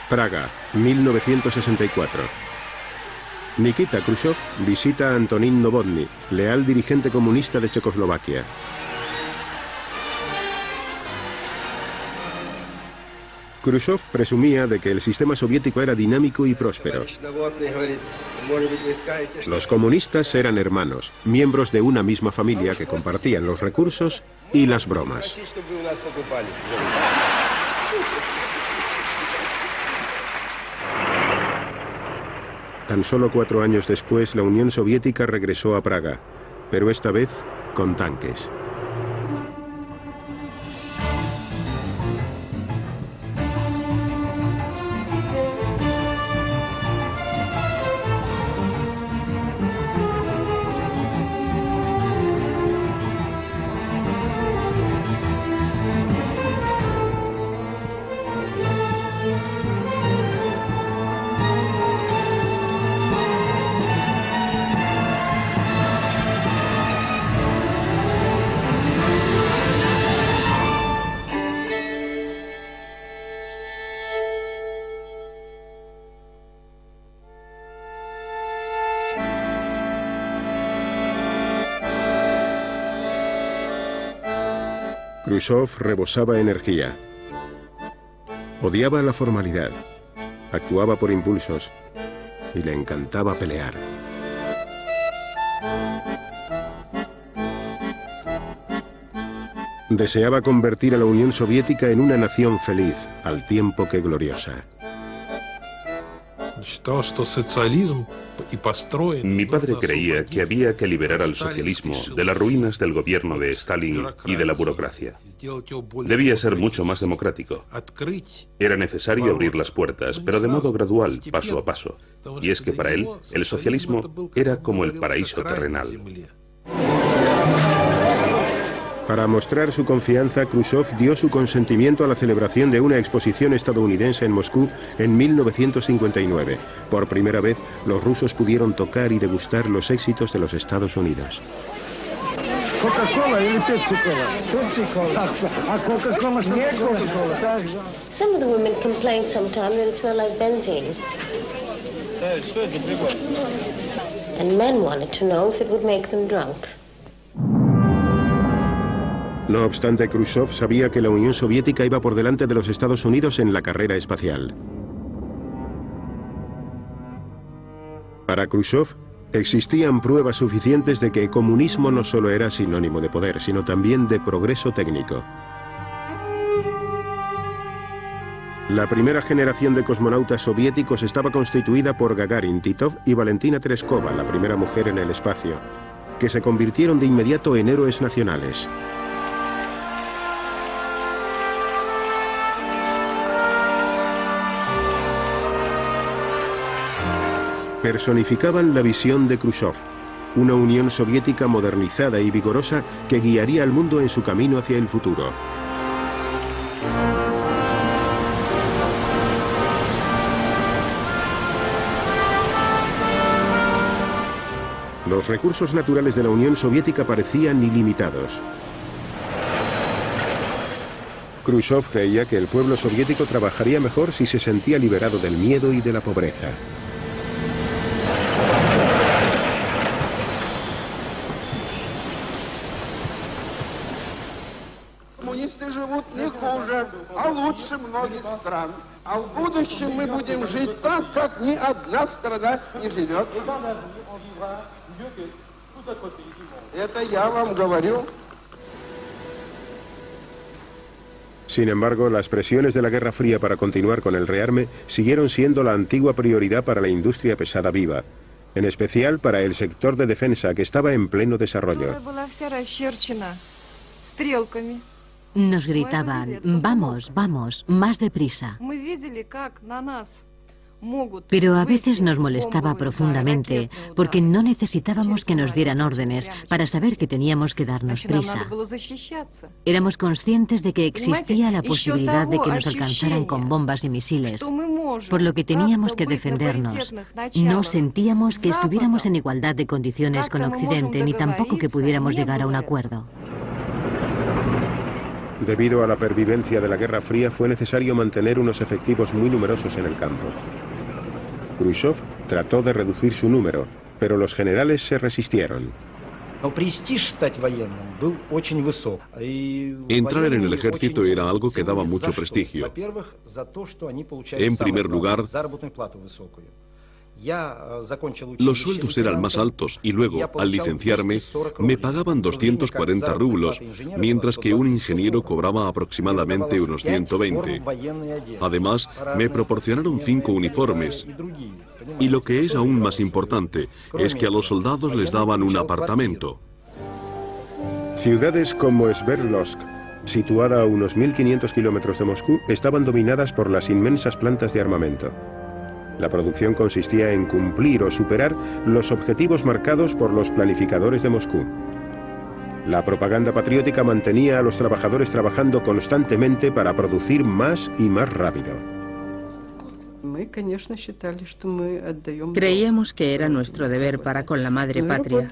Praga, 1964. Nikita Khrushchev visita a Antonín Novotny, leal dirigente comunista de Checoslovaquia. Khrushchev presumía de que el sistema soviético era dinámico y próspero. Los comunistas eran hermanos, miembros de una misma familia que compartían los recursos y las bromas. Tan solo 4 años después, la Unión Soviética regresó a Praga, pero esta vez con tanques. Khrushchev rebosaba energía. Odiaba la formalidad, actuaba por impulsos y le encantaba pelear. Deseaba convertir a la Unión Soviética en una nación feliz, al tiempo que gloriosa. Mi padre creía que había que liberar al socialismo de las ruinas del gobierno de Stalin y de la burocracia. Debía ser mucho más democrático. Era necesario abrir las puertas, pero de modo gradual, paso a paso. Y es que para él, el socialismo era como el paraíso terrenal. Para mostrar su confianza, Khrushchev dio su consentimiento a la celebración de una exposición estadounidense en Moscú en 1959. Por primera vez, los rusos pudieron tocar y degustar los éxitos de los Estados Unidos. ¿Coca-Cola или Pepsi-Cola? Pepsi-Cola. ¿A Coca-Cola? Some of the women complained sometimes that it smelled like benzene. And men wanted to know if it would make them drunk. No obstante, Khrushchev sabía que la Unión Soviética iba por delante de los Estados Unidos en la carrera espacial. Para Khrushchev, existían pruebas suficientes de que el comunismo no solo era sinónimo de poder, sino también de progreso técnico. La primera generación de cosmonautas soviéticos estaba constituida por Gagarin, Titov y Valentina Tereskova, la primera mujer en el espacio, que se convirtieron de inmediato en héroes nacionales. Personificaban la visión de Khrushchev, una Unión Soviética modernizada y vigorosa que guiaría al mundo en su camino hacia el futuro. Los recursos naturales de la Unión Soviética parecían ilimitados. Khrushchev creía que el pueblo soviético trabajaría mejor si se sentía liberado del miedo y de la pobreza. Sin embargo, las presiones de la Guerra Fría para continuar con el rearme siguieron siendo la antigua prioridad para la industria pesada viva, en especial para el sector de defensa que estaba en pleno desarrollo. Nos gritaban, vamos, vamos, más deprisa. Pero a veces nos molestaba profundamente porque no necesitábamos que nos dieran órdenes para saber que teníamos que darnos prisa. Éramos conscientes de que existía la posibilidad de que nos alcanzaran con bombas y misiles, por lo que teníamos que defendernos. No sentíamos que estuviéramos en igualdad de condiciones con Occidente, ni tampoco que pudiéramos llegar a un acuerdo. Debido a la pervivencia de la Guerra Fría, fue necesario mantener unos efectivos muy numerosos en el campo. Khrushchev trató de reducir su número, pero los generales se resistieron. Entrar en el ejército era algo que daba mucho prestigio. En primer lugar, los sueldos eran más altos y luego, al licenciarme, me pagaban 240 rublos, mientras que un ingeniero cobraba aproximadamente unos 120. Además, me proporcionaron 5 uniformes. Y lo que es aún más importante es que a los soldados les daban un apartamento. Ciudades como Sverdlovsk, situada a unos 1500 kilómetros de Moscú, estaban dominadas por las inmensas plantas de armamento. La producción consistía en cumplir o superar los objetivos marcados por los planificadores de Moscú. La propaganda patriótica mantenía a los trabajadores trabajando constantemente para producir más y más rápido. Creíamos que era nuestro deber para con la madre patria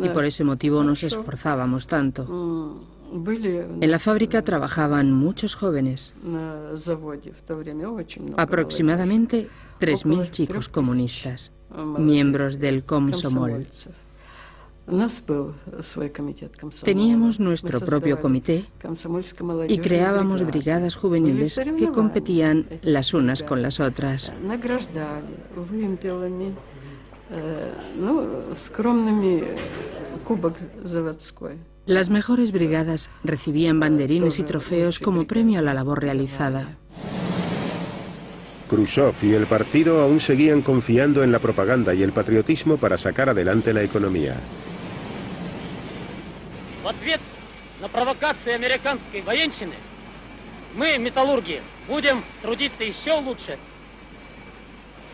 y por ese motivo nos esforzábamos tanto. En la fábrica trabajaban muchos jóvenes, aproximadamente 3000 chicos comunistas, miembros del Komsomol. Teníamos nuestro propio comité y creábamos brigadas juveniles que competían las unas con las otras. Las mejores brigadas recibían banderines y trofeos como premio a la labor realizada. Khrushchev y el partido aún seguían confiando en la propaganda y el patriotismo para sacar adelante la economía. В ответ на провокации американской военщины мы, металлурги, будем трудиться еще лучше.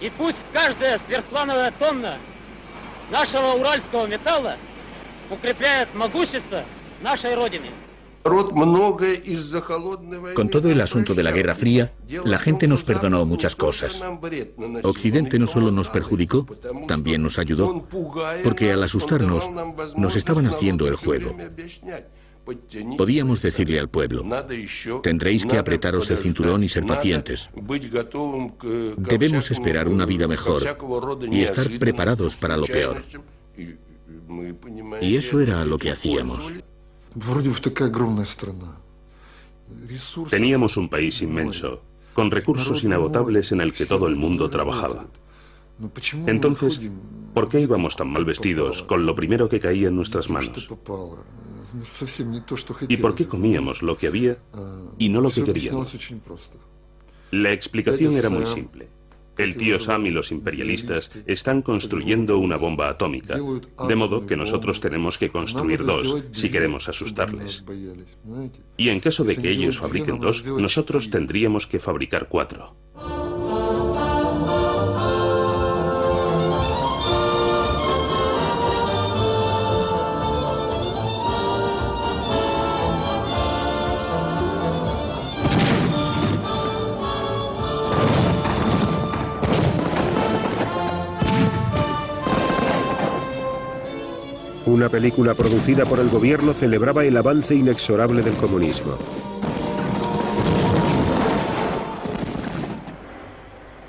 И пусть каждая сверхплановая тонна нашего уральского металла укрепляет могущество нашей Родины. Con todo el asunto de la Guerra Fría, la gente nos perdonó muchas cosas. Occidente no solo nos perjudicó, también nos ayudó, porque al asustarnos, nos estaban haciendo el juego. Podíamos decirle al pueblo, tendréis que apretaros el cinturón y ser pacientes. Debemos esperar una vida mejor y estar preparados para lo peor. Y eso era lo que hacíamos. Teníamos un país inmenso, con recursos inagotables en el que todo el mundo trabajaba. Entonces, ¿por qué íbamos tan mal vestidos con lo primero que caía en nuestras manos? ¿Y por qué comíamos lo que había y no lo que queríamos? La explicación era muy simple. El tío Sam y los imperialistas están construyendo una bomba atómica, de modo que nosotros tenemos que construir 2 si queremos asustarles. Y en caso de que ellos fabriquen 2, nosotros tendríamos que fabricar 4. Una película producida por el gobierno celebraba el avance inexorable del comunismo.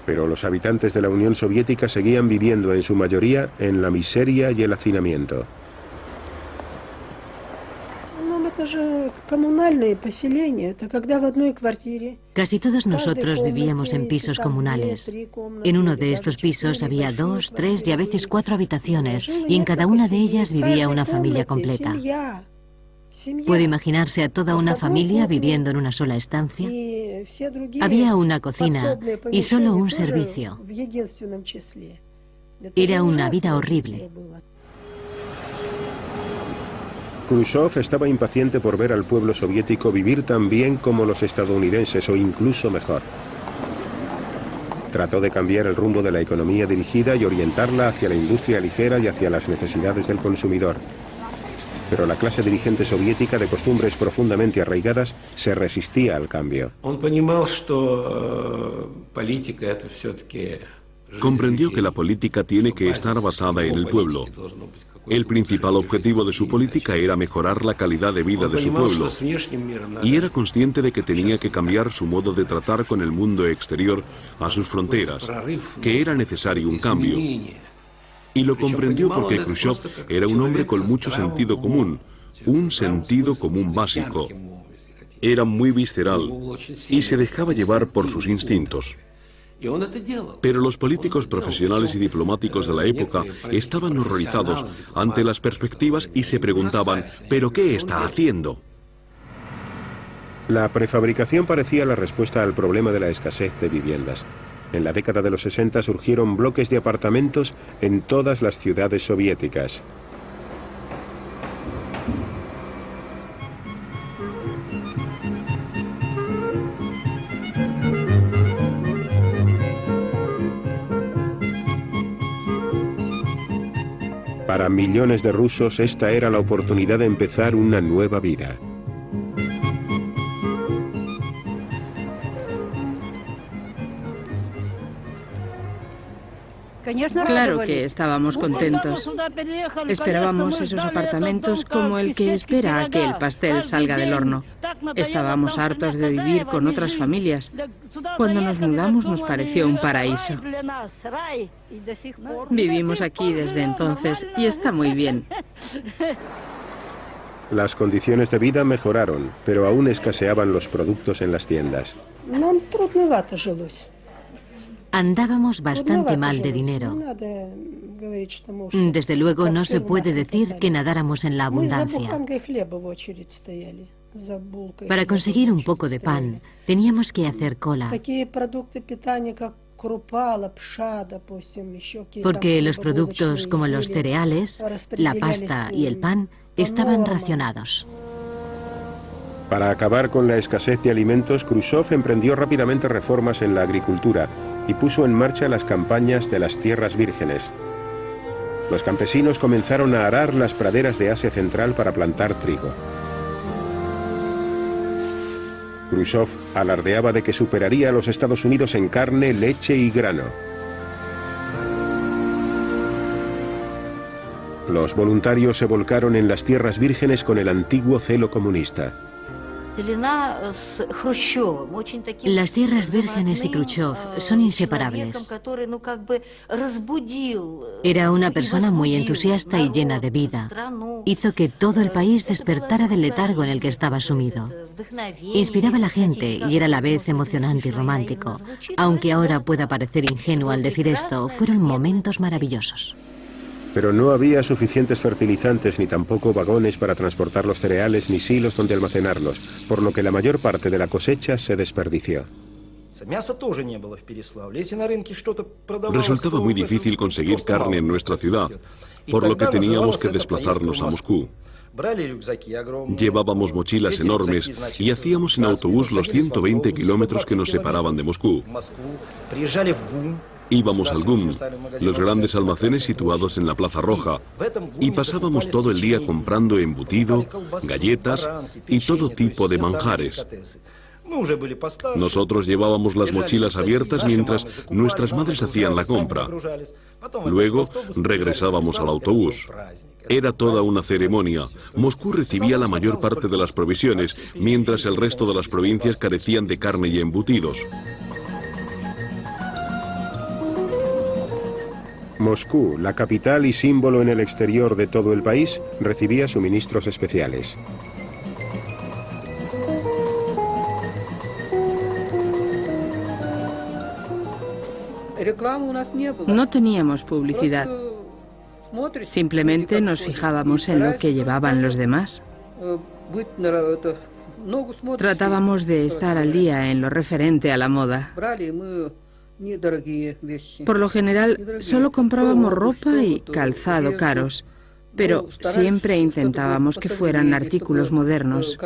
Pero los habitantes de la Unión Soviética seguían viviendo en su mayoría en la miseria y el hacinamiento. Casi todos nosotros vivíamos en pisos comunales. En uno de estos pisos había 2, 3 y a veces 4 habitaciones, y en cada una de ellas vivía una familia completa. ¿Puede imaginarse a toda una familia viviendo en una sola estancia? Había una cocina y solo un servicio. Era una vida horrible. Khrushchev estaba impaciente por ver al pueblo soviético vivir tan bien como los estadounidenses o incluso mejor. Trató de cambiar el rumbo de la economía dirigida y orientarla hacia la industria ligera y hacia las necesidades del consumidor. Pero la clase dirigente soviética, de costumbres profundamente arraigadas, se resistía al cambio. Comprendió que la política tiene que estar basada en el pueblo El principal objetivo de su política era mejorar la calidad de vida de su pueblo, y era consciente de que tenía que cambiar su modo de tratar con el mundo exterior a sus fronteras, que era necesario un cambio. Y lo comprendió porque Khrushchev era un hombre con mucho sentido común, un sentido común básico. Era muy visceral y se dejaba llevar por sus instintos. Pero los políticos profesionales y diplomáticos de la época estaban horrorizados ante las perspectivas y se preguntaban, ¿pero qué está haciendo? La prefabricación parecía la respuesta al problema de la escasez de viviendas. En la década de los 60 surgieron bloques de apartamentos en todas las ciudades soviéticas. Para millones de rusos esta era la oportunidad de empezar una nueva vida. Claro que estábamos contentos. Esperábamos esos apartamentos como el que espera a que el pastel salga del horno. Estábamos hartos de vivir con otras familias. Cuando nos mudamos nos pareció un paraíso. Vivimos aquí desde entonces y está muy bien. Las condiciones de vida mejoraron, pero aún escaseaban los productos en las tiendas. Andábamos bastante mal de dinero. Desde luego no se puede decir que nadáramos en la abundancia. Para conseguir un poco de pan, teníamos que hacer cola. Porque los productos como los cereales, la pasta y el pan estaban racionados. Para acabar con la escasez de alimentos, Khrushchev emprendió rápidamente reformas en la agricultura y puso en marcha las campañas de las tierras vírgenes. Los campesinos comenzaron a arar las praderas de Asia Central para plantar trigo. Khrushchev alardeaba de que superaría a los Estados Unidos en carne, leche y grano. Los voluntarios se volcaron en las tierras vírgenes con el antiguo celo comunista. Las tierras vírgenes y Khrushchev son inseparables. Era una persona muy entusiasta y llena de vida. Hizo que todo el país despertara del letargo en el que estaba sumido. Inspiraba a la gente y era a la vez emocionante y romántico. Aunque ahora pueda parecer ingenuo al decir esto, fueron momentos maravillosos. Pero no había suficientes fertilizantes ni tampoco vagones para transportar los cereales ni silos donde almacenarlos, por lo que la mayor parte de la cosecha se desperdició. Resultaba muy difícil conseguir carne en nuestra ciudad, por lo que teníamos que desplazarnos a Moscú. Llevábamos mochilas enormes y hacíamos en autobús los 120 kilómetros que nos separaban de Moscú. Íbamos al GUM, los grandes almacenes situados en la Plaza Roja, y pasábamos todo el día comprando embutido, galletas y todo tipo de manjares. Nosotros llevábamos las mochilas abiertas mientras nuestras madres hacían la compra. Luego regresábamos al autobús. Era toda una ceremonia. Moscú recibía la mayor parte de las provisiones, mientras el resto de las provincias carecían de carne y embutidos. Moscú, la capital y símbolo en el exterior de todo el país, recibía suministros especiales. No teníamos publicidad. Simplemente nos fijábamos en lo que llevaban los demás. Tratábamos de estar al día en lo referente a la moda. Por lo general, solo comprábamos ropa y calzado caros, pero siempre intentábamos que fueran artículos modernos.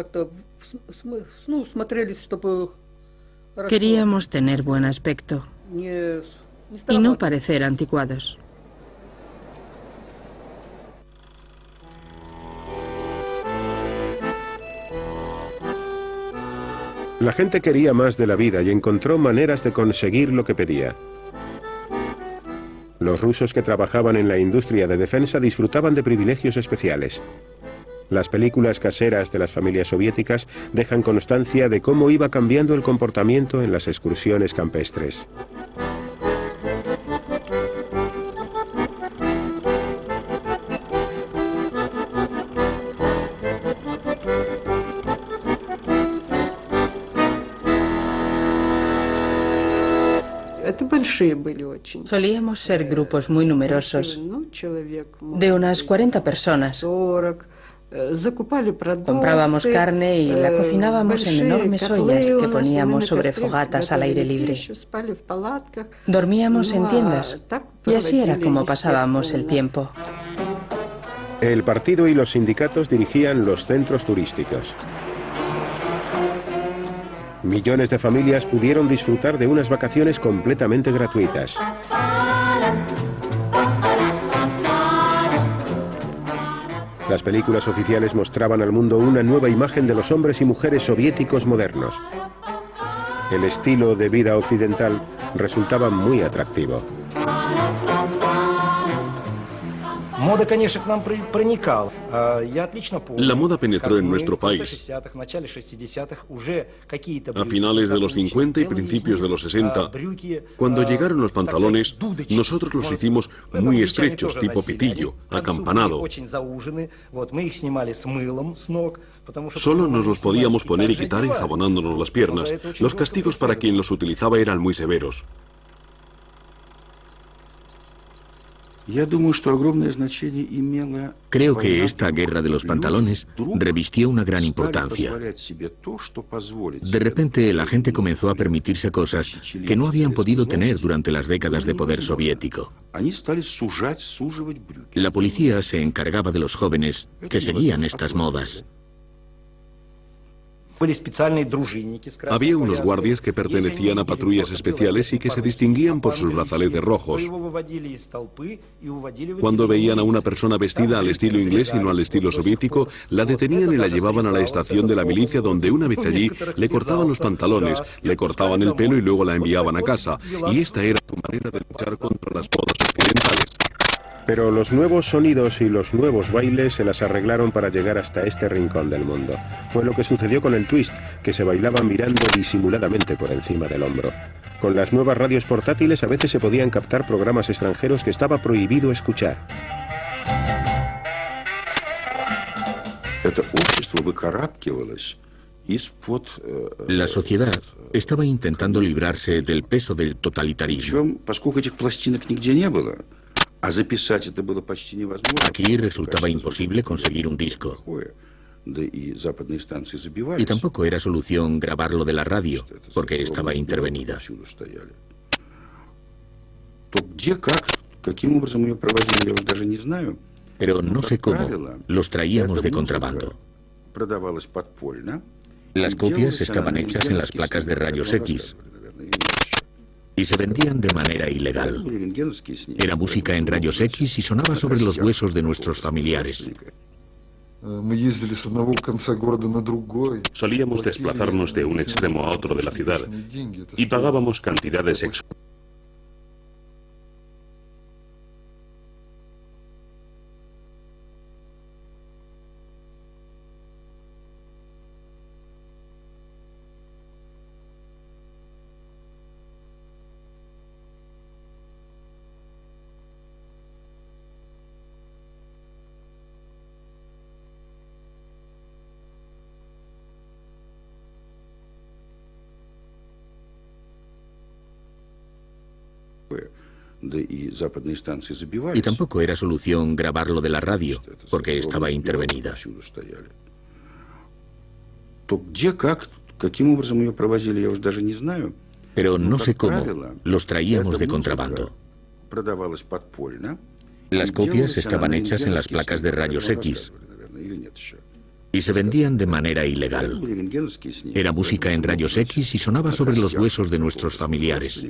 Queríamos tener buen aspecto y no parecer anticuados. La gente quería más de la vida y encontró maneras de conseguir lo que pedía. Los rusos que trabajaban en la industria de defensa disfrutaban de privilegios especiales. Las películas caseras de las familias soviéticas dejan constancia de cómo iba cambiando el comportamiento en las excursiones campestres. Solíamos ser grupos muy numerosos, de unas 40 personas. Comprábamos carne y la cocinábamos en enormes ollas que poníamos sobre fogatas al aire libre. Dormíamos en tiendas y así era como pasábamos el tiempo. El partido y los sindicatos dirigían los centros turísticos. Millones de familias pudieron disfrutar de unas vacaciones completamente gratuitas. Las películas oficiales mostraban al mundo una nueva imagen de los hombres y mujeres soviéticos modernos. El estilo de vida occidental resultaba muy atractivo. La moda penetró en nuestro país. A finales de los 50 y principios de los 60, cuando llegaron los pantalones, nosotros los hicimos muy estrechos, tipo pitillo, acampanado. Solo nos los podíamos poner y quitar enjabonándonos las piernas. Los castigos para quien los utilizaba eran muy severos. Creo que esta guerra de los pantalones revistió una gran importancia. De repente, la gente comenzó a permitirse cosas que no habían podido tener durante las décadas de poder soviético. La policía se encargaba de los jóvenes que seguían estas modas. Había unos guardias que pertenecían a patrullas especiales y que se distinguían por sus brazaletes rojos. Cuando veían a una persona vestida al estilo inglés y no al estilo soviético, la detenían y la llevaban a la estación de la milicia, donde una vez allí le cortaban los pantalones, le cortaban el pelo y luego la enviaban a casa. Y esta era su manera de luchar contra las modas occidentales. Pero los nuevos sonidos y los nuevos bailes se las arreglaron para llegar hasta este rincón del mundo. Fue lo que sucedió con el twist, que se bailaba mirando disimuladamente por encima del hombro. Con las nuevas radios portátiles a veces se podían captar programas extranjeros que estaba prohibido escuchar. La sociedad estaba intentando librarse del peso del totalitarismo. Aquí resultaba imposible conseguir un disco. Y tampoco era solución grabarlo de la radio, porque estaba intervenida. Pero no sé cómo, los traíamos de contrabando. Las copias estaban hechas en las placas de rayos X y se vendían de manera ilegal. Era música en rayos X y sonaba sobre los huesos de nuestros familiares. Solíamos desplazarnos de un extremo a otro de la ciudad y pagábamos cantidades exorbitantes. Y tampoco era solución grabarlo de la radio, porque estaba intervenida. Pero no sé cómo, los traíamos de contrabando. Las copias estaban hechas en las placas de rayos X y se vendían de manera ilegal. Era música en rayos X y sonaba sobre los huesos de nuestros familiares.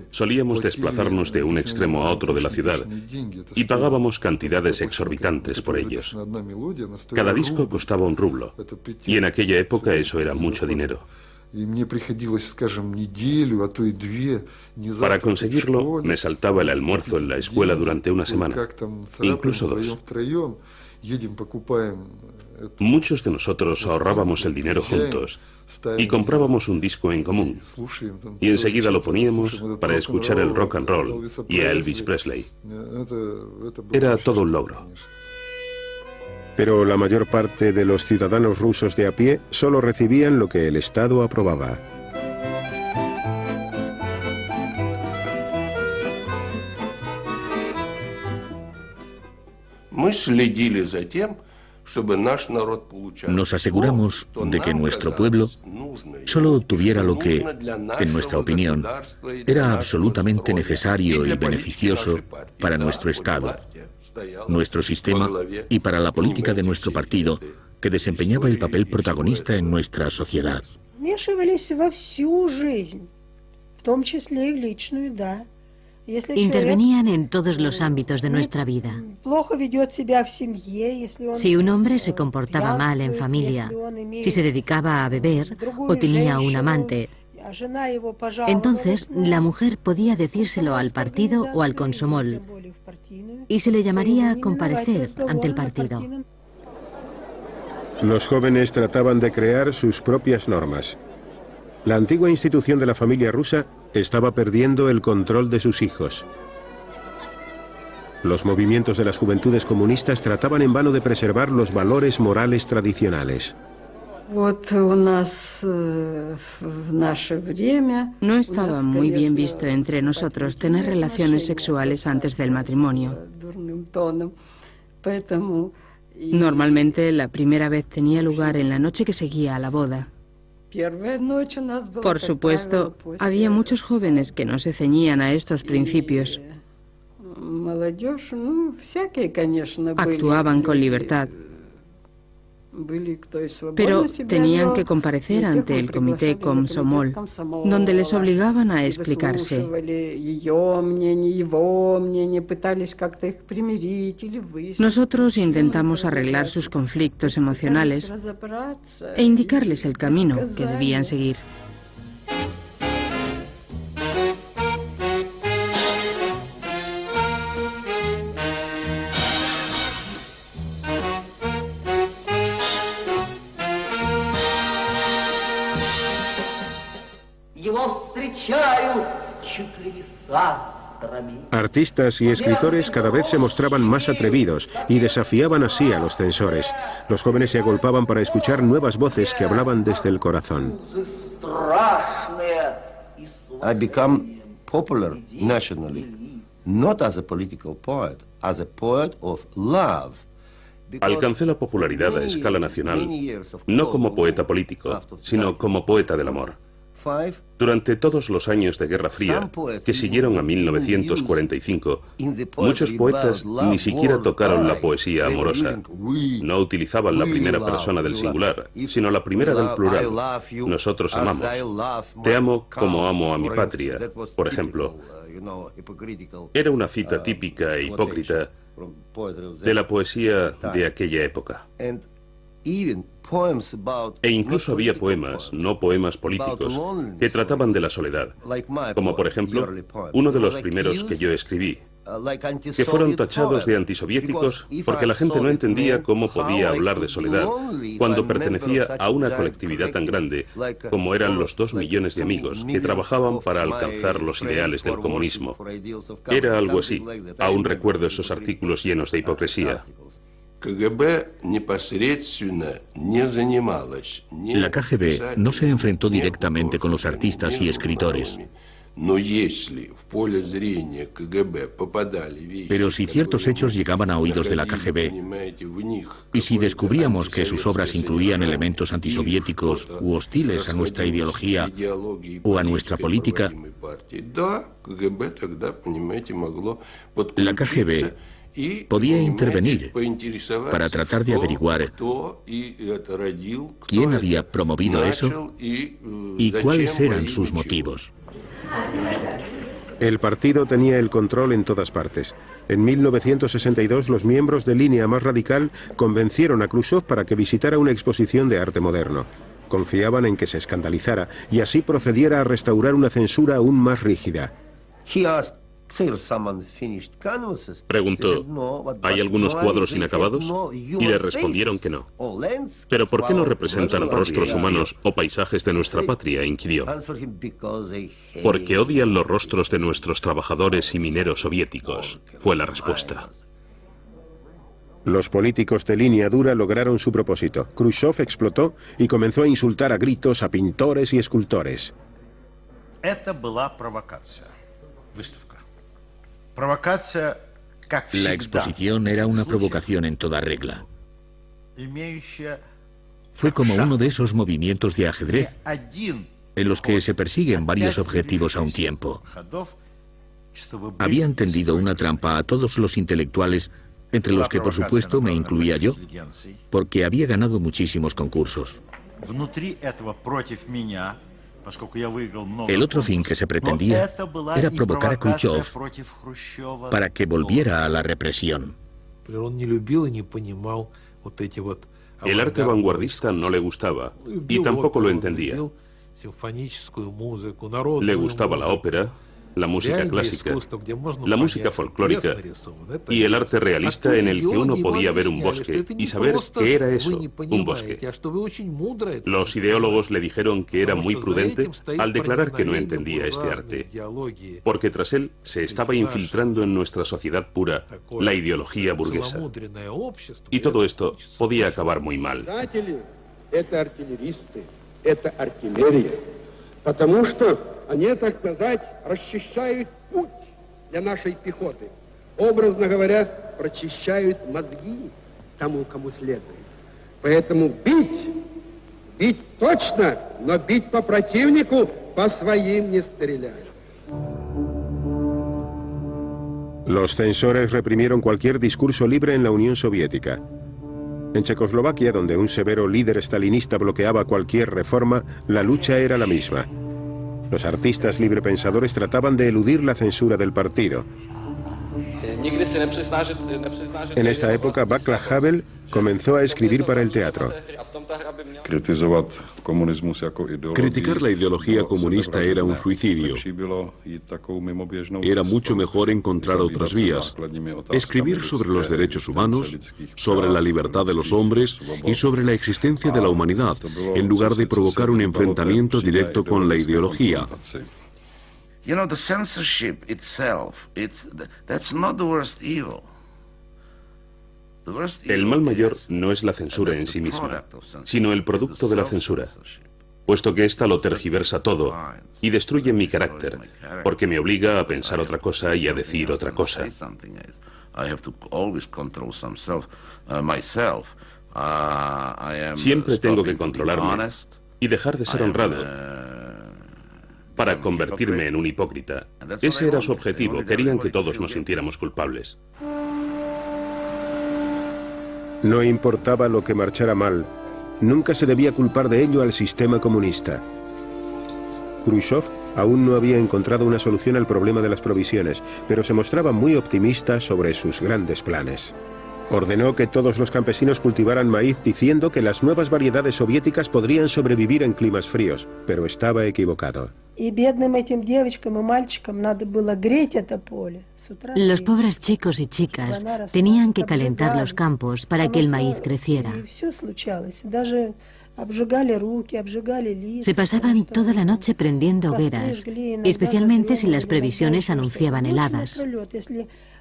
Solíamos desplazarnos de un extremo a otro de la ciudad y pagábamos cantidades exorbitantes por ellos. Cada disco costaba 1 rublo y en aquella época eso era mucho dinero. Para conseguirlo, me saltaba el almuerzo en la escuela durante una semana, incluso 2. Muchos de nosotros ahorrábamos el dinero juntos y comprábamos un disco en común. Y enseguida lo poníamos para escuchar el rock and roll y a Elvis Presley. Era todo un logro. Pero la mayor parte de los ciudadanos rusos de a pie solo recibían lo que el Estado aprobaba. Nos aseguramos de que nuestro pueblo solo obtuviera lo que, en nuestra opinión, era absolutamente necesario y beneficioso para nuestro Estado, nuestro sistema y para la política de nuestro partido, que desempeñaba el papel protagonista en nuestra sociedad. Intervenían en todos los ámbitos de nuestra vida. Si un hombre se comportaba mal en familia, si se dedicaba a beber o tenía un amante, entonces la mujer podía decírselo al partido o al Komsomol y se le llamaría a comparecer ante el partido. Los jóvenes trataban de crear sus propias normas. La antigua institución de la familia rusa estaba perdiendo el control de sus hijos. Los movimientos de las juventudes comunistas trataban en vano de preservar los valores morales tradicionales. No estaba muy bien visto entre nosotros tener relaciones sexuales antes del matrimonio. Normalmente la primera vez tenía lugar en la noche que seguía a la boda. Por supuesto, había muchos jóvenes que no se ceñían a estos principios. Actuaban con libertad, pero tenían que comparecer ante el comité Komsomol, donde les obligaban a explicarse. Nosotros intentamos arreglar sus conflictos emocionales e indicarles el camino que debían seguir. Artistas y escritores cada vez se mostraban más atrevidos y desafiaban así a los censores. Los jóvenes se agolpaban para escuchar nuevas voces que hablaban desde el corazón. I become popular nationally, not as a political poet, as a poet of love. Alcancé la popularidad a escala nacional, no como poeta político, sino como poeta del amor. Durante todos los años de Guerra Fría, que siguieron a 1945, muchos poetas ni siquiera tocaron la poesía amorosa. No utilizaban la primera persona del singular, sino la primera del plural. Nosotros amamos. Te amo como amo a mi patria, por ejemplo. Era una cita típica e hipócrita de la poesía de aquella época. E incluso había poemas, no poemas políticos, que trataban de la soledad, como por ejemplo uno de los primeros que yo escribí, que fueron tachados de antisoviéticos porque la gente no entendía cómo podía hablar de soledad cuando pertenecía a una colectividad tan grande como eran los 2 millones de amigos que trabajaban para alcanzar los ideales del comunismo. Era algo así. Aún recuerdo esos artículos llenos de hipocresía. La KGB no se enfrentó directamente con los artistas y escritores. Pero si ciertos hechos llegaban a oídos de la KGB, y si descubríamos que sus obras incluían elementos antisoviéticos u hostiles a nuestra ideología o a nuestra política, la KGB podía intervenir para tratar de averiguar quién había promovido eso y cuáles eran sus motivos. El partido tenía el control en todas partes. En 1962, los miembros de línea más radical convencieron a Khrushchev para que visitara una exposición de arte moderno. Confiaban en que se escandalizara y así procediera a restaurar una censura aún más rígida. Preguntó, ¿hay algunos cuadros inacabados? Y le respondieron que no. ¿Pero por qué no representan rostros humanos o paisajes de nuestra patria?, inquirió. Porque odian los rostros de nuestros trabajadores y mineros soviéticos, fue la respuesta. Los políticos de línea dura lograron su propósito. Khrushchev explotó y comenzó a insultar a gritos a pintores y escultores. La exposición era una provocación en toda regla. Fue como uno de esos movimientos de ajedrez en los que se persiguen varios objetivos a un tiempo. Habían tendido una trampa a todos los intelectuales, entre los que por supuesto me incluía yo, porque había ganado muchísimos concursos. El otro fin que se pretendía era provocar a Khrushchev para que volviera a la represión. El arte vanguardista no le gustaba y tampoco lo entendía. Le gustaba la ópera, la música clásica, la música folclórica y el arte realista en el que uno podía ver un bosque y saber qué era eso, un bosque. Los ideólogos le dijeron que era muy prudente al declarar que no entendía este arte, porque tras él se estaba infiltrando en nuestra sociedad pura la ideología burguesa. Y todo esto podía acabar muy mal. Они, так сказать, расчищают путь для нашей пехоты. Образно говоря, прочищают мозги тому, кому следует. Поэтому бить точно, но бить по противнику, по своим не стрелять. Los censores reprimieron cualquier discurso libre en la Unión Soviética. En Checoslovaquia, donde un severo líder stalinista bloqueaba cualquier reforma, la lucha era la misma. Los artistas librepensadores trataban de eludir la censura del partido. En esta época, Václav Havel comenzó a escribir para el teatro. Criticar la ideología comunista era un suicidio. Era mucho mejor encontrar otras vías. Escribir sobre los derechos humanos, sobre la libertad de los hombres y sobre la existencia de la humanidad, en lugar de provocar un enfrentamiento directo con la ideología. You know, the censorship itself, that's not the worst evil. El mal mayor no es la censura en sí misma, sino el producto de la censura, puesto que ésta lo tergiversa todo y destruye mi carácter, porque me obliga a pensar otra cosa y a decir otra cosa. Siempre tengo que controlarme y dejar de ser honrado para convertirme en un hipócrita. Ese era su objetivo, querían que todos nos sintiéramos culpables. No importaba lo que marchara mal, nunca se debía culpar de ello al sistema comunista. Khrushchev aún no había encontrado una solución al problema de las provisiones, pero se mostraba muy optimista sobre sus grandes planes. Ordenó que todos los campesinos cultivaran maíz diciendo que las nuevas variedades soviéticas podrían sobrevivir en climas fríos, pero estaba equivocado. Los pobres chicos y chicas tenían que calentar los campos para que el maíz creciera. Se pasaban toda la noche prendiendo hogueras, especialmente si las previsiones anunciaban heladas.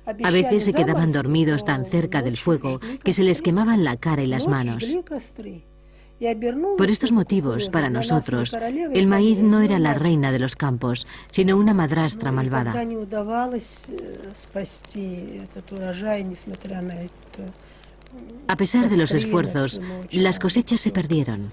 A veces se quedaban dormidos tan cerca del fuego que se les quemaban la cara y las manos. Por estos motivos, para nosotros, el maíz no era la reina de los campos, sino una madrastra malvada. A pesar de los esfuerzos, las cosechas se perdieron.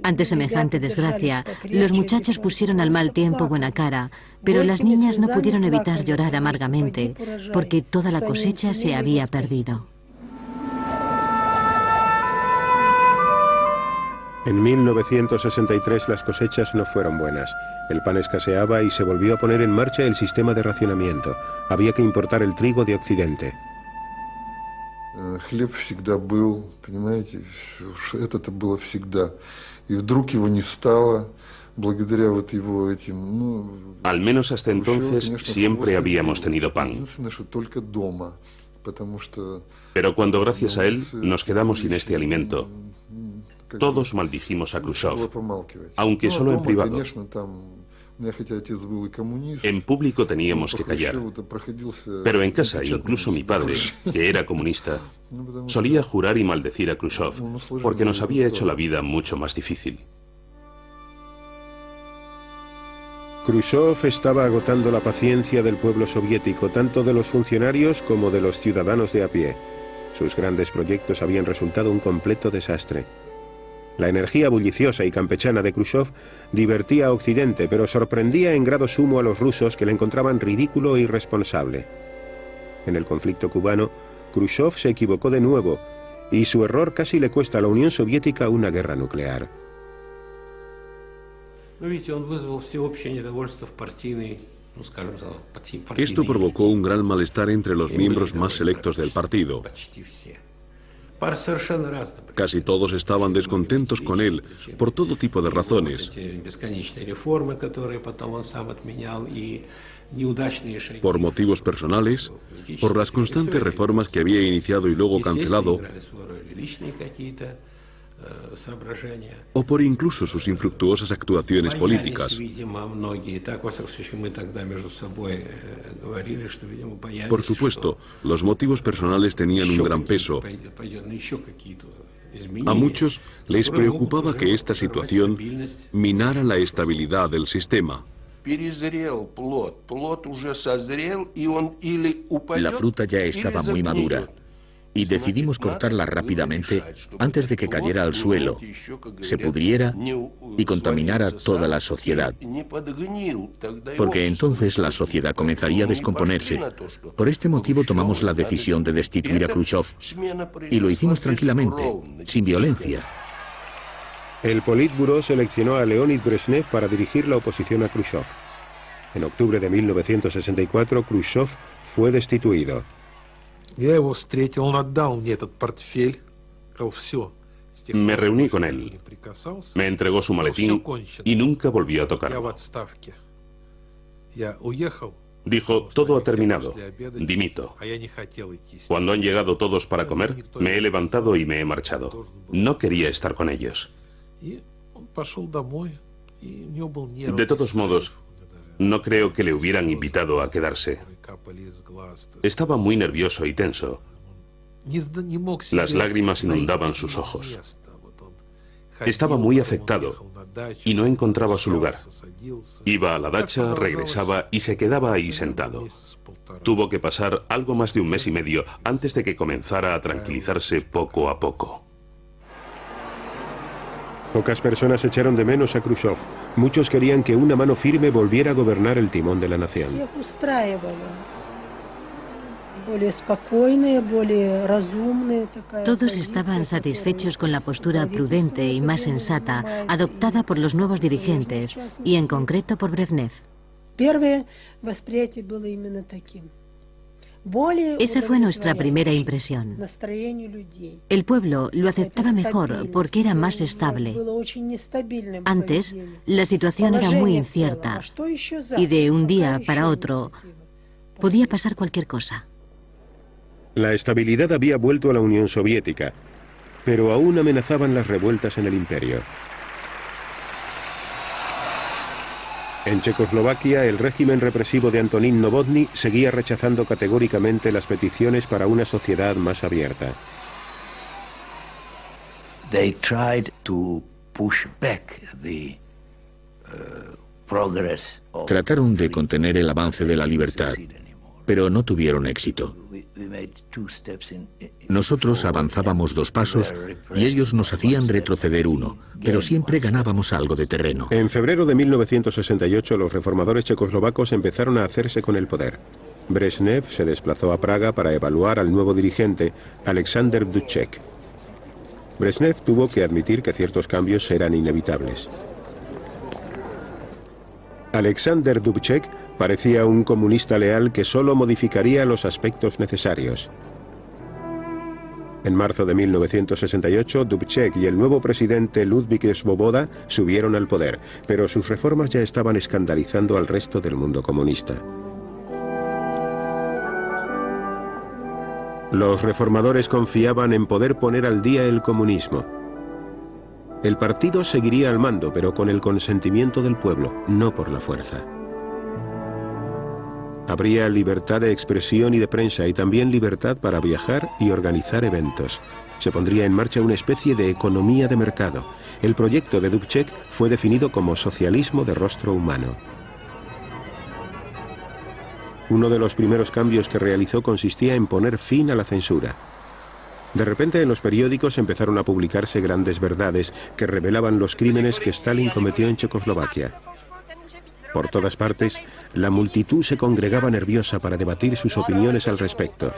Ante semejante desgracia, los muchachos pusieron al mal tiempo buena cara, pero las niñas no pudieron evitar llorar amargamente, porque toda la cosecha se había perdido. En 1963 las cosechas no fueron buenas. El pan escaseaba y se volvió a poner en marcha el sistema de racionamiento. Había que importar el trigo de Occidente. Хлеб всегда был, понимаете, это было всегда. И вдруг его не стало, благодаря вот его этим, ну... Al menos hasta entonces siempre habíamos tenido pan. Единственное, что только дома, потому что... Pero cuando gracias a él nos quedamos sin este alimento, todos maldijimos a Khrushchev, aunque solo en privado. En público teníamos que callar, pero en casa, incluso mi padre, que era comunista, solía jurar y maldecir a Khrushchev, porque nos había hecho la vida mucho más difícil. Khrushchev estaba agotando la paciencia del pueblo soviético, tanto de los funcionarios como de los ciudadanos de a pie. Sus grandes proyectos habían resultado un completo desastre. La energía bulliciosa y campechana de Khrushchev divertía a Occidente, pero sorprendía en grado sumo a los rusos, que le encontraban ridículo e irresponsable. En el conflicto cubano, Khrushchev se equivocó de nuevo, y su error casi le cuesta a la Unión Soviética una guerra nuclear. Esto provocó un gran malestar entre los miembros más selectos del partido. Casi todos estaban descontentos con él por todo tipo de razones. Por motivos personales, por las constantes reformas que había iniciado y luego cancelado, o por incluso sus infructuosas actuaciones políticas. Por supuesto, los motivos personales tenían un gran peso. A muchos les preocupaba que esta situación minara la estabilidad del sistema. La fruta ya estaba muy madura y decidimos cortarla rápidamente antes de que cayera al suelo, se pudriera y contaminara toda la sociedad. Porque entonces la sociedad comenzaría a descomponerse. Por este motivo tomamos la decisión de destituir a Khrushchev y lo hicimos tranquilamente, sin violencia. El Politburó seleccionó a Leonid Brezhnev para dirigir la oposición a Khrushchev. En octubre de 1964, Khrushchev fue destituido. Me reuní con él, me entregó su maletín y nunca volvió a tocarlo. Dijo, todo ha terminado, dimito. Cuando han llegado todos para comer, me he levantado y me he marchado. No quería estar con ellos. De todos modos, no creo que le hubieran invitado a quedarse. Estaba muy nervioso y tenso. Las lágrimas inundaban sus ojos. Estaba muy afectado y no encontraba su lugar. Iba a la dacha, regresaba y se quedaba ahí sentado. Tuvo que pasar algo más de un mes y medio antes de que comenzara a tranquilizarse poco a poco. Pocas personas echaron de menos a Khrushchev. Muchos querían que una mano firme volviera a gobernar el timón de la nación. Todos estaban satisfechos con la postura prudente y más sensata adoptada por los nuevos dirigentes y en concreto por Brezhnev. Esa fue nuestra primera impresión. El pueblo lo aceptaba mejor porque era más estable. Antes, la situación era muy incierta y de un día para otro podía pasar cualquier cosa. La estabilidad había vuelto a la Unión Soviética, pero aún amenazaban las revueltas en el imperio. En Checoslovaquia, el régimen represivo de Antonín Novotny seguía rechazando categóricamente las peticiones para una sociedad más abierta. Trataron de contener el avance de la libertad, pero no tuvieron éxito. Nosotros avanzábamos 2 pasos y ellos nos hacían retroceder 1, pero siempre ganábamos algo de terreno. En febrero de 1968, los reformadores checoslovacos empezaron a hacerse con el poder. Brezhnev se desplazó a Praga para evaluar al nuevo dirigente, Alexander Dubček. Brezhnev tuvo que admitir que ciertos cambios eran inevitables. Alexander Dubček parecía un comunista leal que solo modificaría los aspectos necesarios. En marzo de 1968, Dubček y el nuevo presidente Ludvík Svoboda subieron al poder, pero sus reformas ya estaban escandalizando al resto del mundo comunista. Los reformadores confiaban en poder poner al día el comunismo. El partido seguiría al mando, pero con el consentimiento del pueblo, no por la fuerza. Habría libertad de expresión y de prensa y también libertad para viajar y organizar eventos. Se pondría en marcha una especie de economía de mercado. El proyecto de Dubček fue definido como socialismo de rostro humano. Uno de los primeros cambios que realizó consistía en poner fin a la censura. De repente en los periódicos empezaron a publicarse grandes verdades que revelaban los crímenes que Stalin cometió en Checoslovaquia. Por todas partes, la multitud se congregaba nerviosa para debatir sus opiniones al respecto.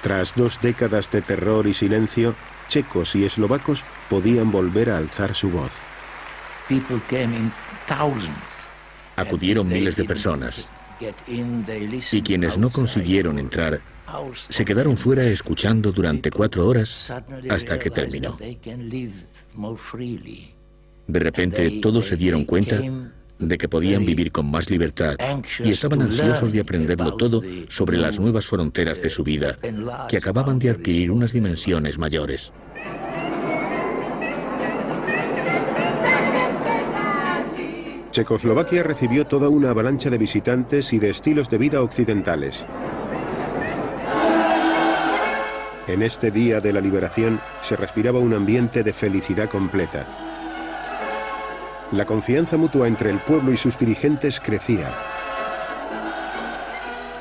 Tras 2 décadas de terror y silencio, checos y eslovacos podían volver a alzar su voz. Acudieron miles de personas, y quienes no consiguieron entrar se quedaron fuera escuchando durante 4 horas hasta que terminó. De repente todos se dieron cuenta de que podían vivir con más libertad y estaban ansiosos de aprenderlo todo sobre las nuevas fronteras de su vida, que acababan de adquirir unas dimensiones mayores. Checoslovaquia recibió toda una avalancha de visitantes y de estilos de vida occidentales. En este día de la liberación se respiraba un ambiente de felicidad completa. La confianza mutua entre el pueblo y sus dirigentes crecía.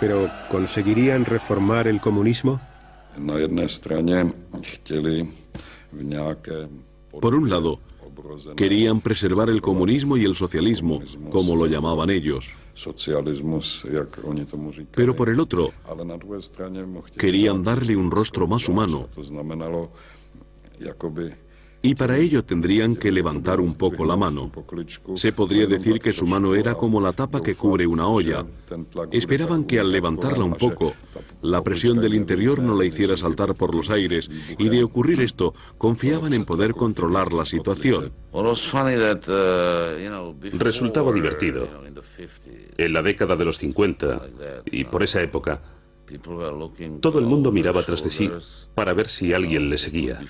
¿Pero conseguirían reformar el comunismo? Por un lado, querían preservar el comunismo y el socialismo, como lo llamaban ellos. Pero por el otro, querían darle un rostro más humano. Y para ello tendrían que levantar un poco la mano. Se podría decir que su mano era como la tapa que cubre una olla. Esperaban que al levantarla un poco, la presión del interior no la hiciera saltar por los aires, y de ocurrir esto, confiaban en poder controlar la situación. Resultaba divertido. En la década de los 50, y por esa época, todo el mundo miraba tras de sí para ver si alguien le seguía.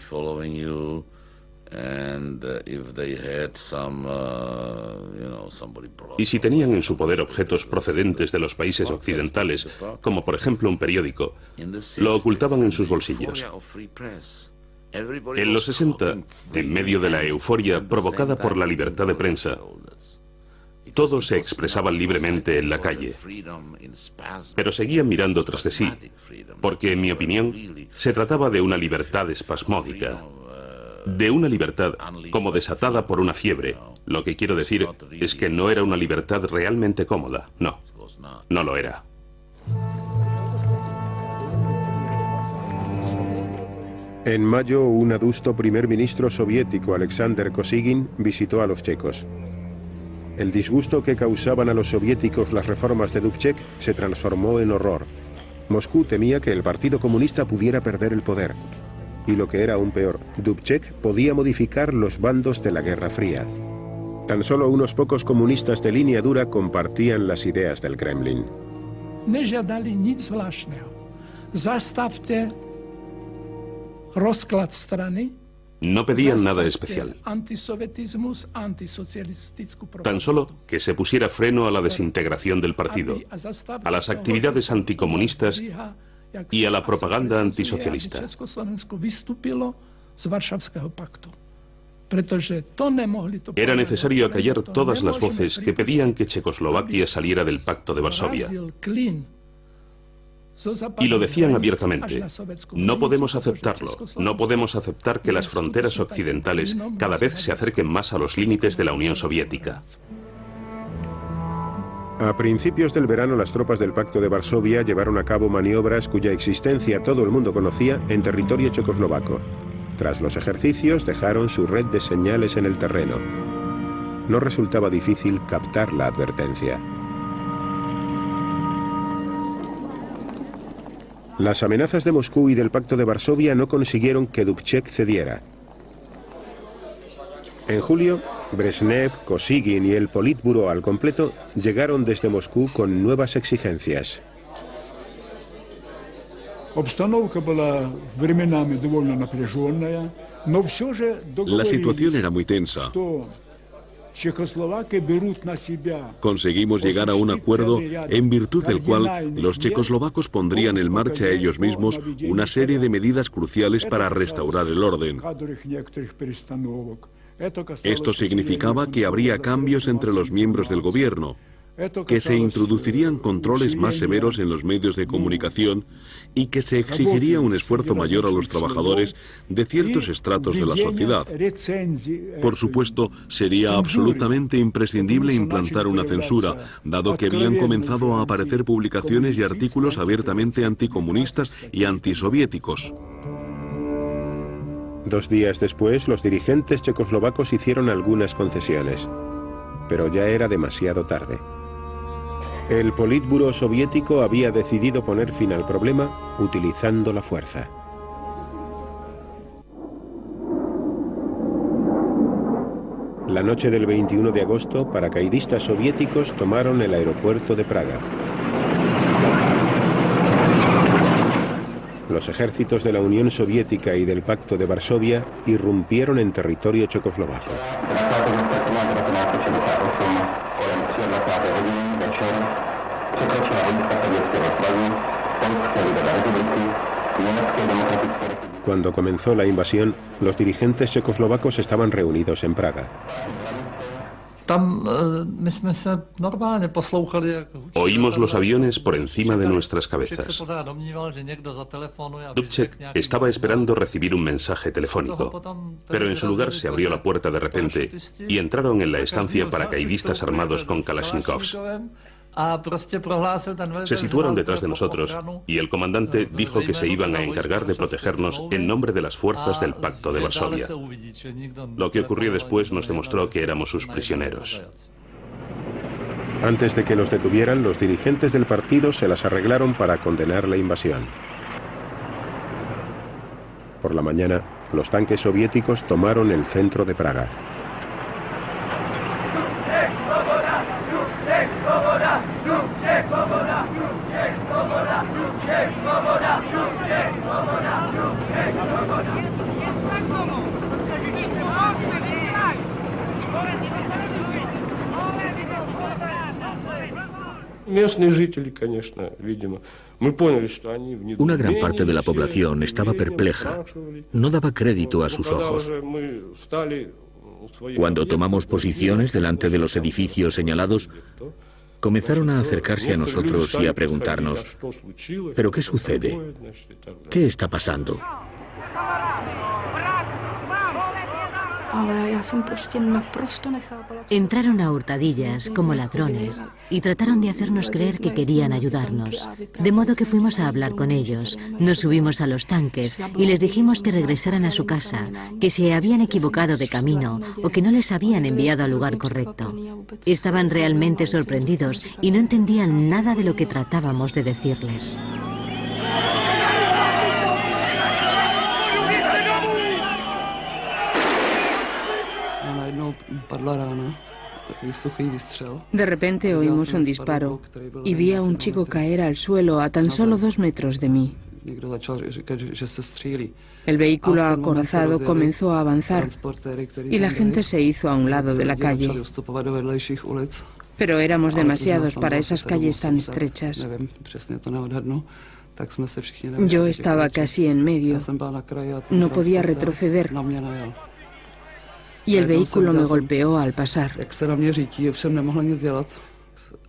Y si tenían en su poder objetos procedentes de los países occidentales, como por ejemplo un periódico, lo ocultaban en sus bolsillos. En los 60, en medio de la euforia provocada por la libertad de prensa, todos se expresaban libremente en la calle, pero seguían mirando tras de sí, porque en mi opinión se trataba de una libertad espasmódica, de una libertad como desatada por una fiebre. Lo que quiero decir es que no era una libertad realmente cómoda. No, no lo era. En mayo, un adusto primer ministro soviético, Alexander Kosygin, visitó a los checos. El disgusto que causaban a los soviéticos las reformas de Dubček se transformó en horror. Moscú temía que el Partido Comunista pudiera perder el poder. Y lo que era aún peor, Dubček podía modificar los bandos de la Guerra Fría. Tan solo unos pocos comunistas de línea dura compartían las ideas del Kremlin. No pedían nada especial. Tan solo que se pusiera freno a la desintegración del partido, a las actividades anticomunistas y a la propaganda antisocialista. Era necesario acallar todas las voces que pedían que Checoslovaquia saliera del Pacto de Varsovia. Y lo decían abiertamente: no podemos aceptarlo, no podemos aceptar que las fronteras occidentales cada vez se acerquen más a los límites de la Unión Soviética. A principios del verano, las tropas del Pacto de Varsovia llevaron a cabo maniobras cuya existencia todo el mundo conocía en territorio checoslovaco. Tras los ejercicios, dejaron su red de señales en el terreno. No resultaba difícil captar la advertencia. Las amenazas de Moscú y del Pacto de Varsovia no consiguieron que Dubček cediera. En julio, Brezhnev, Kosygin y el Politburó al completo llegaron desde Moscú con nuevas exigencias. La situación era muy tensa. Conseguimos llegar a un acuerdo en virtud del cual los checoslovacos pondrían en marcha ellos mismos una serie de medidas cruciales para restaurar el orden. Esto significaba que habría cambios entre los miembros del gobierno, que se introducirían controles más severos en los medios de comunicación y que se exigiría un esfuerzo mayor a los trabajadores de ciertos estratos de la sociedad. Por supuesto, sería absolutamente imprescindible implantar una censura, dado que habían comenzado a aparecer publicaciones y artículos abiertamente anticomunistas y antisoviéticos. 2 días después, los dirigentes checoslovacos hicieron algunas concesiones, pero ya era demasiado tarde. El Politburó soviético había decidido poner fin al problema utilizando la fuerza. La noche del 21 de agosto, paracaidistas soviéticos tomaron el aeropuerto de Praga. Los ejércitos de la Unión Soviética y del Pacto de Varsovia irrumpieron en territorio checoslovaco. Cuando comenzó la invasión, los dirigentes checoslovacos estaban reunidos en Praga. Oímos los aviones por encima de nuestras cabezas. Dubček estaba esperando recibir un mensaje telefónico, pero en su lugar se abrió la puerta de repente y entraron en la estancia paracaidistas armados con kalashnikovs. Se situaron detrás de nosotros y el comandante dijo que se iban a encargar de protegernos en nombre de las fuerzas del Pacto de Varsovia. Lo que ocurrió después nos demostró que éramos sus prisioneros. Antes de que los detuvieran, los dirigentes del partido se las arreglaron para condenar la invasión. Por la mañana, los tanques soviéticos tomaron el centro de Praga. Una gran parte de la población estaba perpleja, no daba crédito a sus ojos. Cuando tomamos posiciones delante de los edificios señalados, comenzaron a acercarse a nosotros y a preguntarnos: ¿pero qué sucede? ¿Qué está pasando? Entraron a hurtadillas, como ladrones, y trataron de hacernos creer que querían ayudarnos. De modo que fuimos a hablar con ellos, nos subimos a los tanques y les dijimos que regresaran a su casa, que se habían equivocado de camino o que no les habían enviado al lugar correcto. Estaban realmente sorprendidos y no entendían nada de lo que tratábamos de decirles. De repente oímos un disparo y vi a un chico caer al suelo a tan solo 2 metros de mí. El vehículo acorazado comenzó a avanzar y la gente se hizo a un lado de la calle. Pero éramos demasiados para esas calles tan estrechas. Yo estaba casi en medio. No podía retroceder. Y el vehículo me golpeó al pasar.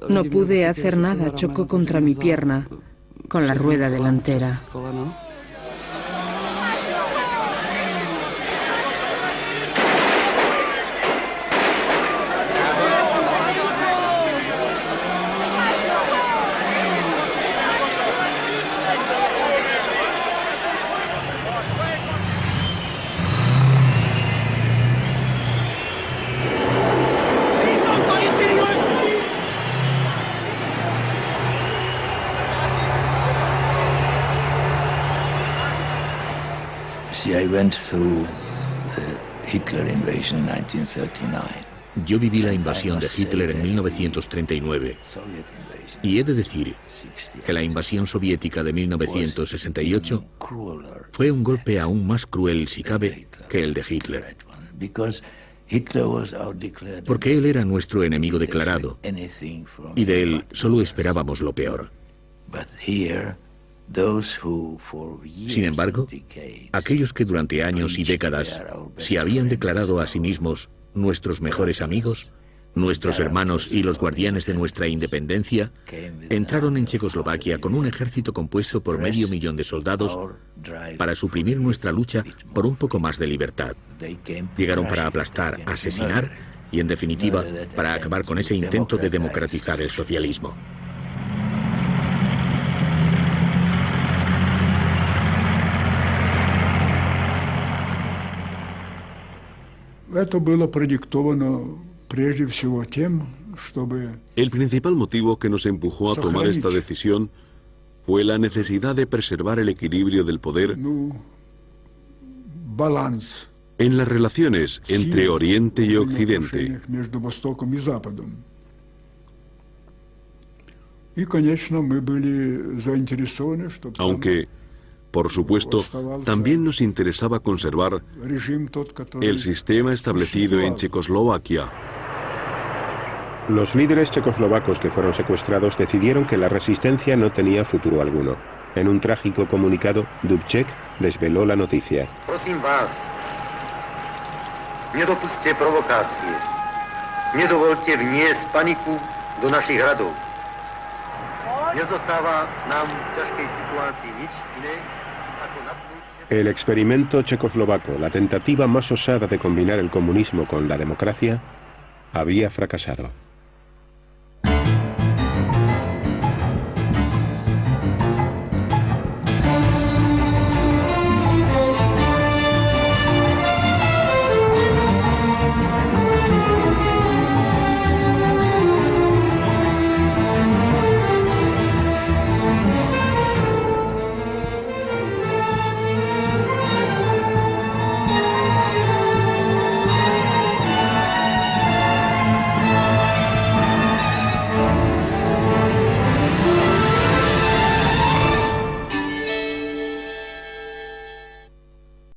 No pude hacer nada, chocó contra mi pierna, con la rueda delantera. Yo viví la invasión de Hitler en 1939 y he de decir que la invasión soviética de 1968 fue un golpe aún más cruel, si cabe, que el de Hitler. Porque él era nuestro enemigo declarado y de él solo esperábamos lo peor. Sin embargo, aquellos que durante años y décadas se habían declarado a sí mismos nuestros mejores amigos, nuestros hermanos y los guardianes de nuestra independencia, entraron en Checoslovaquia con un ejército compuesto por 500.000 de soldados para suprimir nuestra lucha por un poco más de libertad. Llegaron para aplastar, asesinar y, en definitiva, para acabar con ese intento de democratizar el socialismo. El principal motivo que nos empujó a tomar esta decisión fue la necesidad de preservar el equilibrio del poder en las relaciones entre Oriente y Occidente. Aunque, por supuesto, también nos interesaba conservar el sistema establecido en Checoslovaquia. Los líderes checoslovacos que fueron secuestrados decidieron que la resistencia no tenía futuro alguno. En un trágico comunicado, Dubček desveló la noticia. Prosím vás, nedopusťte provokácie. Nedovolte vniesť paniku do našich hradov. Nezostáva nám v ťažkej situácii nič iné. El experimento checoslovaco, la tentativa más osada de combinar el comunismo con la democracia, había fracasado.